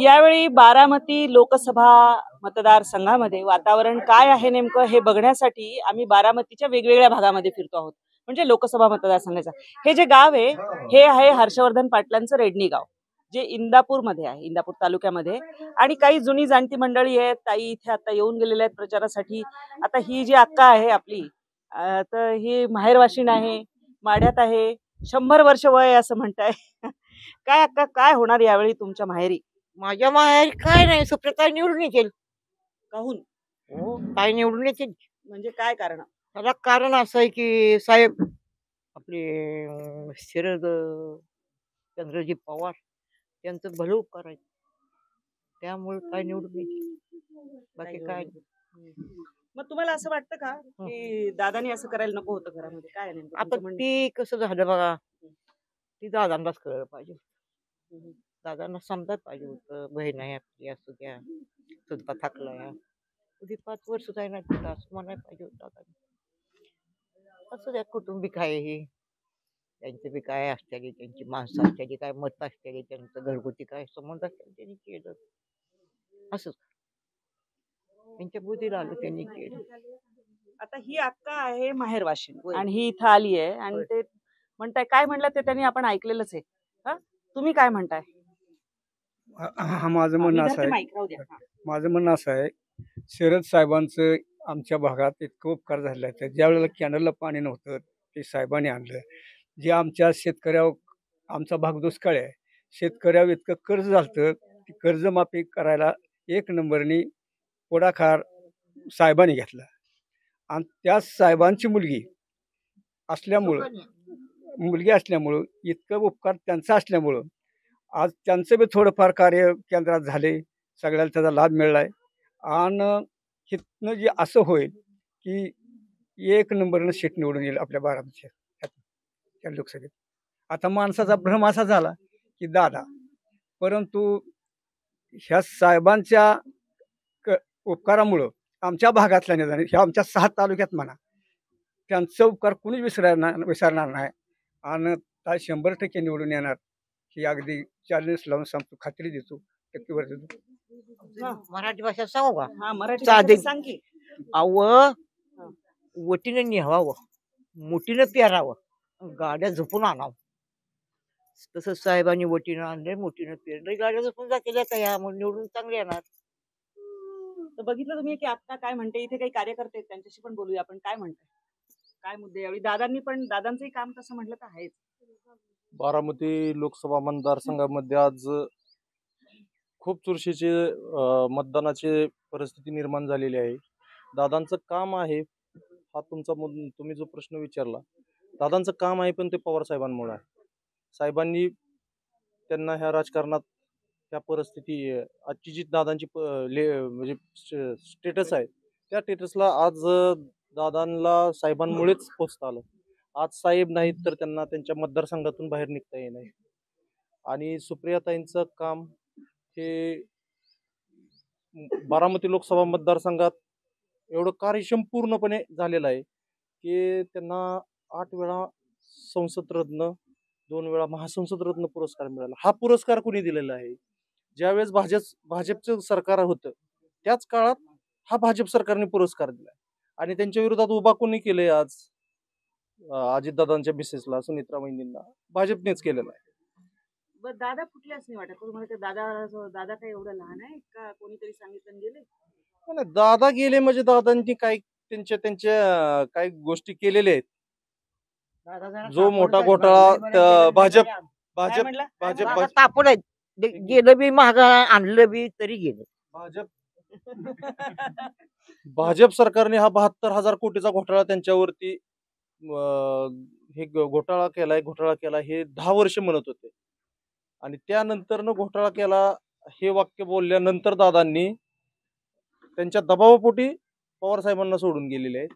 यावेळी बारामती लोकसभा मतदारसंघामध्ये वातावरण काय आहे नेमकं हे बघण्यासाठी आम्ही बारामतीच्या वेगवेगळ्या भागामध्ये फिरतो आहोत. म्हणजे लोकसभा मतदारसंघाचा हे जे गाव आहे हे आहे हर्षवर्धन पाटलांचं रेडणी गाव, जे इंदापूरमध्ये आहे, इंदापूर तालुक्यामध्ये. आणि काही जुनी जाणती मंडळी आहेत, ताई इथे आता येऊन गेलेल्या आहेत प्रचारासाठी. आता ही जी अक्का आहे आपली, तर ही माहेरवाशीण आहे, माढ्यात आहे, 100 वर्ष वय असं म्हणताय. काय अक्का, काय होणार यावेळी तुमच्या माहेरी? माझ्या माहेर काय नाही, सुप्रिया निवडून येतील. काहून? हो, काय निवडून येतील. म्हणजे काय कारण? त्याला कारण असं आहे की साहेब आपले शरद चंद्रजी पवार त्यांचं भलं करायचं, त्यामुळे काय निवडून येतील. बाकी काय मग तुम्हाला असं वाटतं का की दादानी असं करायला नको होतं घरामध्ये? काय नेमकं आता तुमचं म्हणणं? ती कसं झालं बघा, ती दादांनाच कळलं पाहिजे. दादांना समजायला पाहिजे होतं, बहीण आहे आपली, असू द्या, सुद्धा थकलाय, कधी 5 वर्ष जाईना तिला असं म्हणायला पाहिजे होतं दादांनी. असू द्या, कुटुंबिक आहे ही, त्यांचे बी काय असते, त्यांची माणसं असते, काय मत असते, त्यांचं घरगुती काय संबंध असते, त्यांनी केलं असंच. त्यांच्या बुद्धीला आलं, त्यांनी केलं. आता ही अक्का आहे माहेरवाशीण आणि ही इथं आली आहे आणि ते म्हणताय, काय म्हणलं ते त्यांनी आपण ऐकलेलंच आहे. हा, तुम्ही काय म्हणताय? माझं म्हणणं असं आहे, माईक राहू द्या. माझं म्हणणं असं आहे, शरद साहेबांचं आमच्या भागात इतकं उपकार झालेला आहे. ज्या वेळेला कॅनलला पाणी नव्हतं ते साहेबांनी आणलं. जे आमच्या शेतकऱ्यावर, आमचा भाग दुष्काळ आहे, शेतकऱ्यावर इतकं कर्ज झालं, ती कर्जमाफी करायला 1 नंबरनी पुढाकार साहेबांनी घेतला. आणि त्या साहेबांची मुलगी असल्यामुळं इतकं उपकार त्यांचा असल्यामुळं आज त्यांचं बी थोडंफार कार्य केंद्रात झाले, सगळ्याला त्याचा लाभ मिळाला आहे. आणि हितनं जे असं होईल की 1 नंबरनं सीट निवडून येईल आपल्या बारामतीच्या लोकसभेत. आता माणसाचा भ्रम असा झाला की दादा, परंतु ह्या साहेबांच्या उपकारामुळं आमच्या भागातल्या निदान ह्या आमच्या 6 तालुक्यात म्हणा, त्यांचा उपकार कुणीच विसरणार नाही. आणि 100% निवडून येणार ही अगदी चॅलेंज लावून सांगतो, खात्री देतो, टक्केवर देतो. मराठी भाषेत सांगू का? हा, मराठी साधे. भाषेत सांग की. वटीनं निहावावं, मुठीनं पेरावं, गाड्या झोपून आणावं. तसं साहेबांनी वटीनं आणले, मुठीनं पेरले, गाड्या झोपून जातील. आता या निवडून चांगले येणार. तर बघितलं तुम्ही की आता काय म्हणते, इथे काही कार्यकर्ते आहेत, त्यांच्याशी पण बोलूया आपण. काय म्हणताय, काय मुद्दे यावेळी? दादांचंही काम तसं म्हटलं तर आहेच. बारामती लोकसभा मतदारसंघामध्ये आज खूप चुरशीचे मतदानाची परिस्थिती निर्माण झालेली आहे. दादांचं काम आहे, हा तुम्ही जो प्रश्न विचारला, दादांचं काम आहे, पण ते पवार साहेबांमुळे आहे. साहेबांनी त्यांना ह्या राजकारणात ह्या परिस्थिती, आजची जी दादांची म्हणजे स्टेटस आहे, त्या स्टेटसला आज दादांना साहेबांमुळेच पोचता आलं. आज साहेब नाहीत तर त्यांना त्यांच्या मतदारसंघातून बाहेर निघता येणार. आणि सुप्रियाताईंचं काम हे बारामती लोकसभा मतदारसंघात एवढं कार्यक्षम पूर्णपणे झालेलं आहे की त्यांना 8 वेळा संसद रत्न, 2 वेळा महासंसद रत्न पुरस्कार मिळाला. हा पुरस्कार कुणी दिलेला आहे? ज्यावेळेस भाजपचं सरकार होतं त्याच काळात हा भाजप सरकारने पुरस्कार दिला आणि त्यांच्या विरोधात उभा कोणी केलंय? आज अजितदादांच्या मिसेसला, सुनित्रा वहिनींना भाजपनेच केलेलं आहे. बरं, दादा कुठले असं नाही वाटत तुम्हाला? दादा काय एवढं लहान आहे का? कोणीतरी सांगितलं गेले? दादा गेले म्हणजे दादांनी काय त्यांच्या काही गोष्टी केलेल्या आहेत. जो मोठा घोटाळा भाजप तापड आहे, गेलं बी महाग, आणलं बी तरी गेलं. भाजप सरकारने हा 72,000 कोटीचा घोटाळा त्यांच्यावरती हे घोटाळा केला हे 10 वर्ष म्हणत होते. आणि त्यानंतर घोटाळा केला हे वाक्य बोलल्यानंतर दादांनी त्यांच्या दबावापोटी पवार साहेबांना सोडून गेलेले आहेत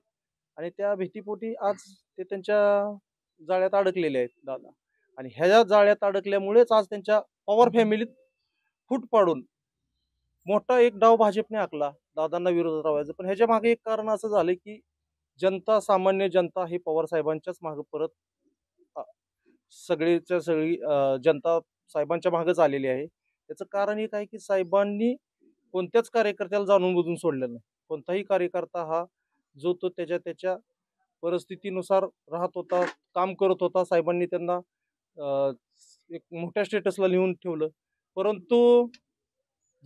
आणि त्या भीतीपोटी आज ते त्यांच्या जाळ्यात अडकलेले आहेत दादा. आणि ह्या जाळ्यात अडकल्यामुळेच आज त्यांच्या पवार फॅमिलीत फूट पाडून मोठा एक डाव भाजपने आखला दादांना विरोधात राहायचं. पण ह्याच्या मागे एक कारण असं झालं की सामान्य जनता ही पवार साहेबांच्याच मागे परत सगळी जनता साहेबांच्या मागच आलेली आहे. त्याचं कारण एक आहे की साहेबांनी कोणत्याच कार्यकर्त्याला जाणून बुजून सोडलेलं नाही. कोणताही कार्यकर्ता हा जो तो त्याच्या त्याच्या परिस्थितीनुसार राहत होता, काम करत होता. साहेबांनी त्यांना एक मोठ्या स्टेटसला नेऊन ठेवलं. परंतु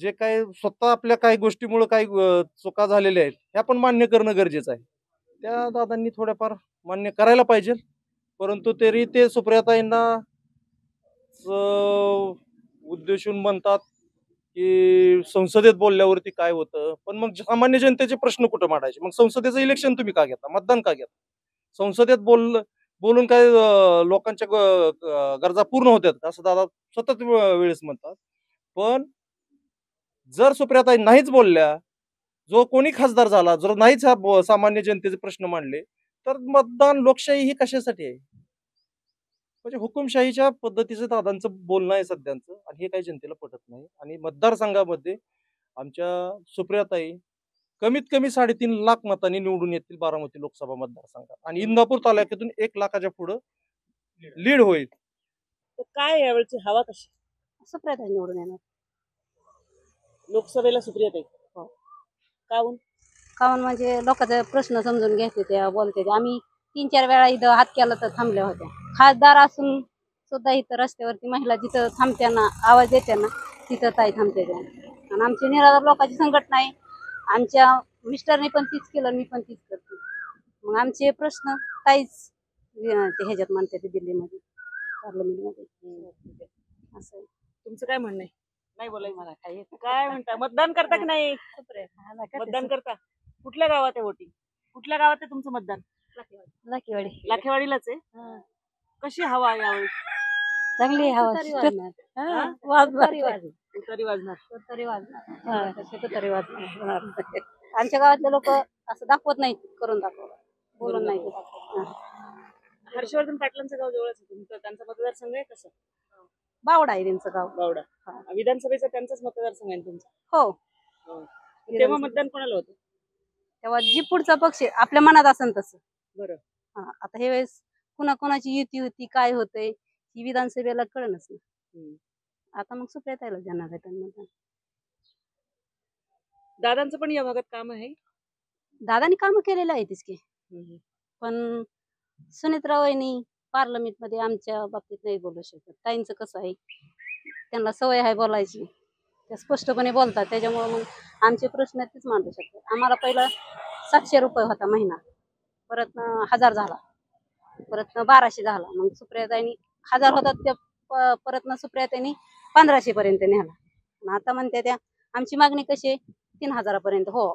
जे काही स्वतः आपल्या काही गोष्टीमुळे काही चुका झालेल्या आहेत, ह्या पण मान्य करणं गरजेचं आहे. त्या दादांनी थोड्याफार मान्य करायला पाहिजे. परंतु तरी ते सुप्रियाताईंना उद्देशून म्हणतात की संसदेत बोलल्यावरती काय होतं, पण मग सामान्य जनतेचे प्रश्न कुठं मांडायचे? मग संसदेचं इलेक्शन तुम्ही का घेता? मतदान का घेता? संसदेत बोलून काय लोकांच्या गरजा पूर्ण होतात का असं दादा सतत वेळेस म्हणतात. पण जर सुप्रियाताई नाहीच बोलल्या, जो कोणी खासदार झाला, जर नाहीच सामान्य जनतेचे प्रश्न मांडले, तर मतदान लोकशाही ही कशासाठी आहे? म्हणजे हुकुमशाहीच्या पद्धतीचं दादांचं बोलणं आहे सध्यांचं, आणि हे काही जनतेला पटत नाही. आणि मतदारसंघामध्ये आमच्या सुप्रियाताई कमीत कमी 3.5 लाख मतांनी निवडून येतील बारामती लोकसभा मतदारसंघात, आणि इंदापूर तालुक्यातून 1 लाखाच्या पुढं लीड होईल. तर काय यावेळची हवा कशी? सुप्रियाताई निवडून येणार. लोकसभेला सुप्रियाताई? हो. काहून? काहून म्हणजे लोकांचे प्रश्न समजून घेते त्या, बोलते त्या. आम्ही 3-4 वेळा इथं हात केला तर थांबल्या होत्या. खासदार असून सुद्धा इथं रस्त्यावरती महिला जिथं थांबत्यांना आवाज देत्यांना तिथं ताई थांबते त्या. आणि आमची निराधार लोकांची संघटना आहे. आमच्या मिस्टरने पण तीच केलं, मी पण तीच करते. मग आमचे प्रश्न ताईच ते ह्याच्यात मानते ते दिल्लीमध्ये, पार्लमेंटमध्ये. असं आहे. तुमचं काय म्हणणं आहे? नाही बोलायचं मला काय? काय म्हणता? मतदान करता की नाही? मतदान करता? कुठल्या गावात आहे वोटिंग? कुठल्या गावात आहे तुमचं मतदान? लाकीवाडी. लाखेवाडीलाच आहे. कशी हवा आहे यावेळी? चांगली हवा. तुतारी वाजणार. आमच्या गावातले लोक असं दाखवत नाहीत, करून दाखवलं, बोलून नाही ते दाखवत. हर्षवर्धन पाटलांचं गाव जवळच आहे तुमचं, त्यांचा मतदारसंघ आहे कसं? बावडा आहे त्यांचं गाव. बावडा. विधानसभेचा त्यांचाच मतदारसंघ आहे तुमचा? हो. तेव्हा मतदान कोणाला होतं? तेव्हा जी पुढचा पक्ष आपल्या मनात असेल तसं. बरं. आता हे वेळेस कुणाची युती होती, काय होतंय ही विधानसभेला कळणच नाही. आता मग सुप्रियाताईला जाणार आहे त्यांना. दादांचं पण या भागात काम आहे? दादानी कामं केलेलं आहे तिचके. पण सुनेत्रा वहिनी पार्लमेंटमध्ये आमच्या बाबतीत नाही बोलू शकत. ताईंचं कसं आहे, त्यांना सवय आहे बोलायची, त्या स्पष्टपणे बोलतात. त्याच्यामुळे मग आमचे प्रश्न तेच मांडू शकतात. आम्हाला पहिला 700 रुपये होता महिना, परत 1000 झाला, परत 1200 झाला. मग सुप्रियाताईंनी 1000 होता त्या परत सुप्रियाताईंनी 1500 पर्यंत नेला. आता म्हणते त्या आमची मागणी कशी आहे 3000 पर्यंत. हो,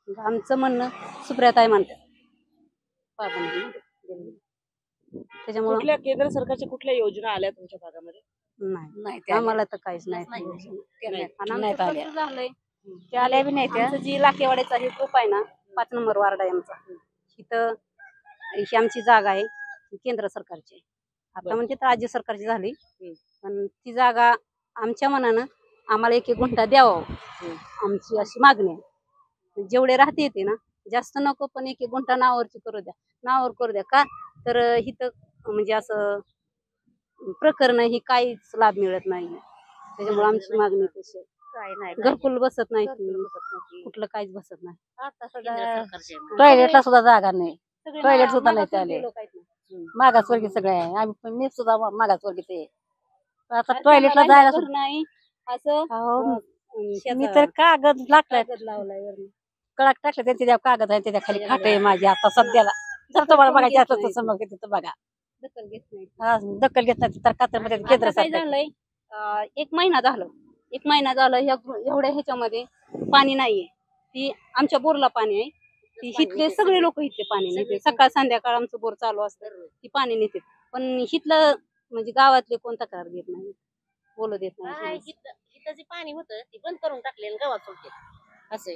आमचं म्हणणं सुप्रियाताई म्हणतात. त्याच्यामुळे कुठल्या केंद्र सरकारच्या कुठल्या योजना आल्या तुमच्या भागामध्ये? नाही, आम्हाला तर काहीच नाही. झालंय त्या आल्या बी नाही. त्या जी लाखेवाड्याचा हे ग्रुप आहे ना, 5 नंबर वार्ड आहे आमचा, इथं ही आमची जागा आहे, केंद्र सरकारची. आता म्हणजे राज्य सरकारची झाली, पण ती जागा आमच्या मनानं आम्हाला 1-1 गुंठा द्यावा, आमची अशी मागणी आहे. जेवढे राहते येते ना, जास्त नको, पण 1-1 गुंठा नावावरची करू द्या, नावावर करू द्या. का तर इथं म्हणजे असं प्रकरण ही काहीच लाभ मिळत नाही. त्याच्यामुळे आमची मागणी तशी आहे. घरकुल बसत नाही, कुठलं काहीच बसत नाही. टॉयलेटला सुद्धा जागा नाही, टॉयलेट सुद्धा नाही त्याले. मागासवर्गीय सगळे आहे आम्ही, मी सुद्धा मागासवर्गीच आहे. आता टॉयलेटला जायला सुद्धा नाही. असं मी तर कागद लागलाय, लावलाय कळाक टाकलं त्यांच्या कागद आहे, त्याच्या खाली खाट आहे माझी आता सध्याला. जर तुम्हाला बघायचं असलं तसं मग तिथं बघा. दखल घेत नाही. दखल घेत नाही तर कात्रमध्ये केंद्र आता काय सरकार. झालंय, 1 महिना झालं एवढ्या ह्याच्यामध्ये पाणी नाहीये. ती आमच्या बोरला पाणी आहे, ती हिथले सगळे लोक इथले पाणी नेते. सकाळ संध्याकाळ आमचं बोर चालू असतं, ती पाणी नेते. पण हिथलं म्हणजे गावातले कोण तक्रार देत नाही, बोलू देत नाही. इथं जे पाणी होतं ते बंद करून टाकले, गावात सोडते. असं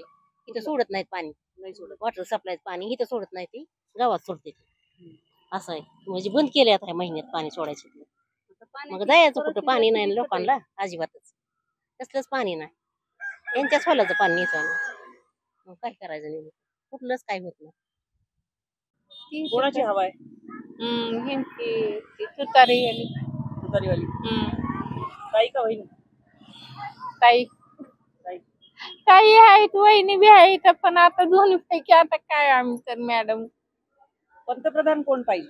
इथं सोडत नाहीत पाणी, नाही सोडत. वॉटर सप्लाय पाणी इथं सोडत नाही, ती गावात सोडते. असं आहे, म्हणजे बंद केले आता महिन्यात पाणी सोडायचं. मग जायचं कुठं? पाणी नाही लोकांना अजिबातच, कसलंच पाणी नाही. यांच्याच फलाचं पाणी येतं, मग काय करायचं नाही, कुठलंच काय होत नाही. कोणाची हवा आहे? तुतारी तुतारीवाली. ताई का वहिनी? ताई ताई. ताई आहेत वहिनी बी आहेत पण आता दोन्ही पैकी आता काय आम्ही तर मॅडम पंतप्रधान कोण पाहिजे?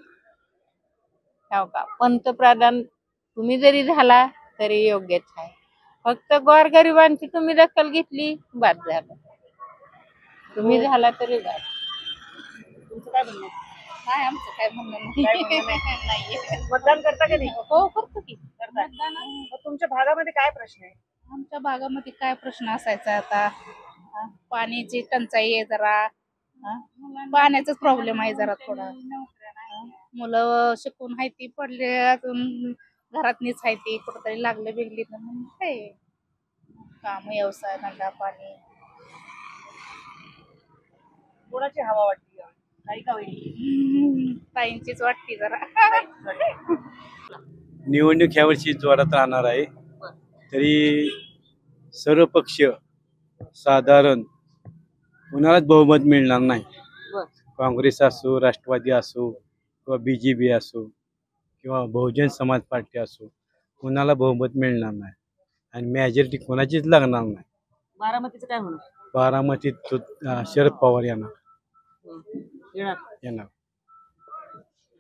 हो का पंतप्रधान तुम्ही जरी झाला तरी योग्यच आहे. फक्त गोरगरिबांची तुम्ही दखल घेतली बाद झालं. तुम्ही झाला तरी बाद. तुमचं काय म्हणणं आहे? नाही आमचं काय म्हणणं काय म्हणणं नाही. मतदान करता का नाही? हो करतो की करता. मग तुमच्या भागामध्ये काय प्रश्न आहे? आमच्या भागामध्ये काय प्रश्न असायचा आता पाण्याची टंचाई आहे जरा पाण्याचाच प्रॉब्लेम आहे जरा थोडा मुलं शिकून आहे ती पडले अजून घरातनीच आहे ती कुठंतरी लागलं बिगली तर मग काय काम व्यवसाय धंदा पाणी कोणाची हवा वाटते? ताई का वहिनी? ताईंचीच वाटते जरा. निवडणूक ह्या वर्षी जोरात राहणार आहे. तरी सर्व पक्ष साधारण कुणालाच बहुमत मिळणार नाही. काँग्रेस असो राष्ट्रवादी असो किंवा BJP असो किंवा बहुजन समाज पार्टी असो कुणाला बहुमत मिळणार नाही आणि मेजॉरिटी कोणाचीच लागणार नाही. बारामतीचं काय होणार? बारामतीत शरद पवार येणार.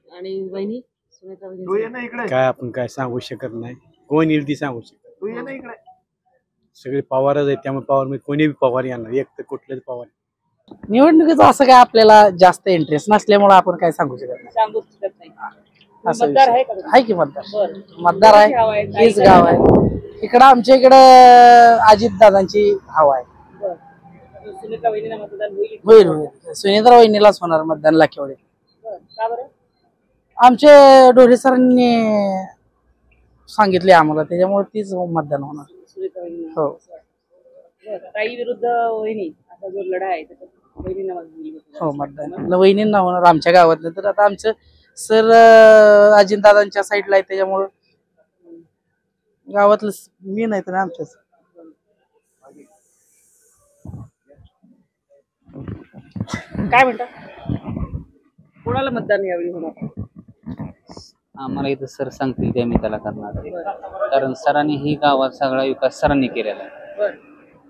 आणि वहिनी सुनेत्रा वहिनी? काय आपण काय सांगू शकत नाही. कोण येईल ती सांगू शकत नाही. सगळे पवारच आहेत त्यामुळे पवार मध्ये कोणी बी पवार येणार. एक तर कुठलेच पवार. निवडणुकीचं असं काय आपल्याला जास्त इंटरेस्ट नसल्यामुळे आपण काय सांगू शकत नाही. सांगू शकत नाही. असं मतदार विषय. आहे का? आहे की मतदार. बरं. मतदार कोणाची हवा आहे? आहे. हीच ताई गाव का आहे. इकडं आमच्या इकडं अजित दादांची हवा आहे. बरं. सुनेत्रा वहिनीला मतदान होईल? होईल होईल. सुनेत्रा वहिनीलाच होणार मतदान लाखेवाडी. बरं. का बरं? आमचे ढोरे सरांनी सांगितले आम्हाला त्याच्यामुळे तीच मतदान होणार. सुनेत्रा वहिनी. हो. बरं. ताई विरुद्ध वहिनी असा जो लढा आहे त्याच्यात वहिनींना मतदान होईल. हो मतदान वहिनींना होणार आमच्या गावातलं. तर आता आमचं सर अजितदादांच्या साईडला आहे त्याच्यामुळं गावातलं मी नाही तर आमच्याच. काय म्हणता? कोणाला मतदान यावेळी होणार? आम्हाला इथं सर सांगतील ते आम्ही त्याला करणार आहे. कारण सरांनी ही गावात सगळा विकास सरांनी केलेला आहे. बरं.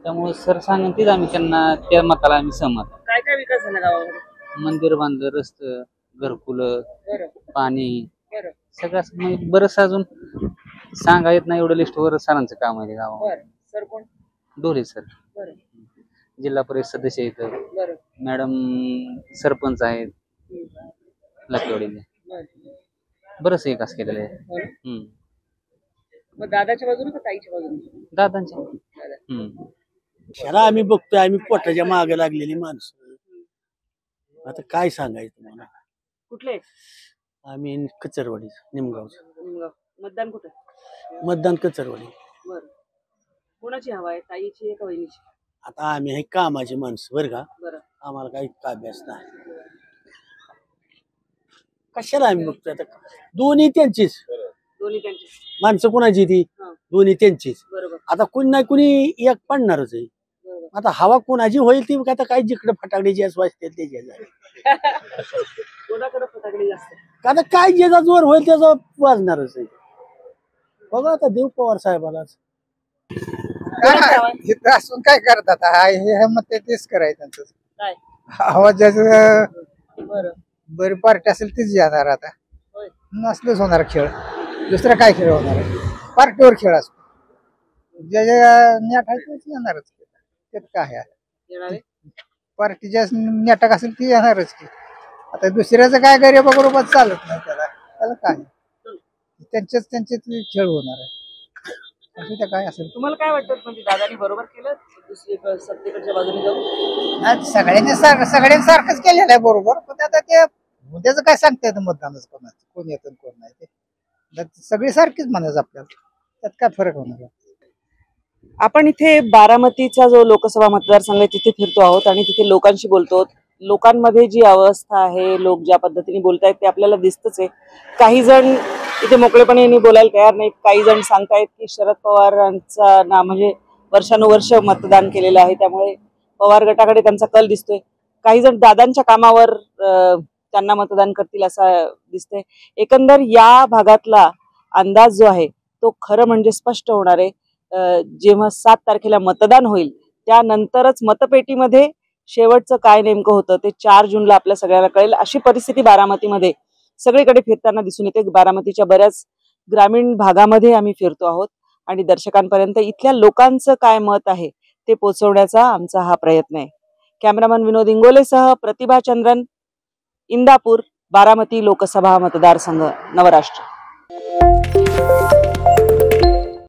त्यामुळे सर सांगेन तीच आम्ही त्यांना त्या मताला आम्ही सहमत आहे. काय काय विकास झाला गावामध्ये? मंदिर बांधलं रस्ते घरकुलं बरं. पाणी बरं. सगळं असं म्हणजे बरंच अजून सांगा येत नाही एवढं लिस्टवर सरांचं काम आहे गावात. बरं. सर कोण? डोले सर बरं. जिल्हा परिषद सदस्य आहेत. बरं. मॅडम सरपंच आहेत लाखेवाडीले. बरं. बरंच विकास केलेला आहे. हो ना? मग दादाच्या बाजूने का ताईच्या बाजूने? दादांच्या. दादा. त्याला आम्ही बघतोय आम्ही पोटाच्या मागे लागलेली माणसं. आता काय सांगायचं तुम्हाला. कुठले? आम्ही कचरवाडी निमगावचं. मतदान कुठे? मतदान कचरवाडी. बरं. कोणाची हवा आहे? ताईची आहे का वहिनीची? आता आम्ही आहे कामाची माणसं बरं का. बरं. आम्हाला काही इतका अभ्यास नाही. कशाला आम्ही बघतोय आता दोन्ही त्यांचीच दोन्ही त्यांची माणसं कुणाची ती दोन्ही त्यांचीच. बरोबर. आता कुणी नाही कुणी एक पडणारच आहे. बरोबर. आता हवा कुणाची होईल ती आता काय जिकडे फटाकडे जे वाजतील त्याच्या कोणाकडे फटाकडे जास्त? आता काय ज्याचा जोर होईल त्याचा वाजणारच आहे. बघा आता देव पवार साहेबालाच. इथं असून काय करतात हे मत तेच करायचं त्यांचं. काय? आवाजाचं बरं. बरी पार्टी असेल तीच येणार आता. होय. नसलंच होणार खेळ. दुसरा काय खेळ होणार आहे. पार्टीवर खेळ असतो ज्या नेट आहे तेच येणारच. त्यात काय आहे येणार आहे? पार्टी ज्या नेटक असेल ती येणारच की. आता दुसऱ्याचं काय गरीबाबरोबर चालत नाही त्याला काय त्यांचे खेळ होणार आहे. असं त्या काय असेल. तुम्हाला काय वाटतं म्हणजे दादानी बरोबर केलं दुसरी सत्तेकडच्या बाजूने जाऊन? सगळ्यांनी सारखंच केलेलं आहे बरोबर. पण आता ते उद्याचं काय सांगता येतं मतदानच कोणाचं कोण येतं कोण नाही ते सगळी सारखीच म्हणायचं आपल्याला. त्यात काय फरक होणार आहे. आपण इथे बारामतीचा जो लोकसभा मतदारसंघ आहे तिथे फिरतो आहोत आणि तिथे लोकांशी बोलतो. लोकांमध्ये जी अवस्था आहे लोक ज्या पद्धतीने बोलतायत ते आपल्याला दिसतच आहे. काही जण इथे मोकळेपणे बोलायला तयार नाहीत. काही जण सांगतायत की शरद पवारांचा ना म्हणजे वर्षानुवर्ष मतदान केलेलं आहे त्यामुळे पवार गटाकडे त्यांचा कल दिसतोय. काही जण दादांच्या कामावर त्यांना मतदान करतील असं दिसतंय. एकंदर या भागातला अंदाज जो आहे तो खरं म्हणजे स्पष्ट होणार आहे जेव्हा 7 तारखेला मतदान होईल त्यानंतरच मतपेटीमध्ये शेवटचं काय नेमकं होतं ते 4 जूनला आपल्या सगळ्यांना कळेल. अशी परिस्थिती बारामतीमध्ये सगळीकडे फिरताना दिसून येते. बारामतीच्या बऱ्याच ग्रामीण भागामध्ये आम्ही फिरतो आहोत आणि दर्शकांपर्यंत इथल्या लोकांचं काय मत आहे ते पोहोचवण्याचा आमचा हा प्रयत्न आहे. कॅमेरामन विनोद इंगोलेसह प्रतिभा चंद्रन, इंदापूर, बारामती लोकसभा मतदारसंघ, नवराष्ट्र.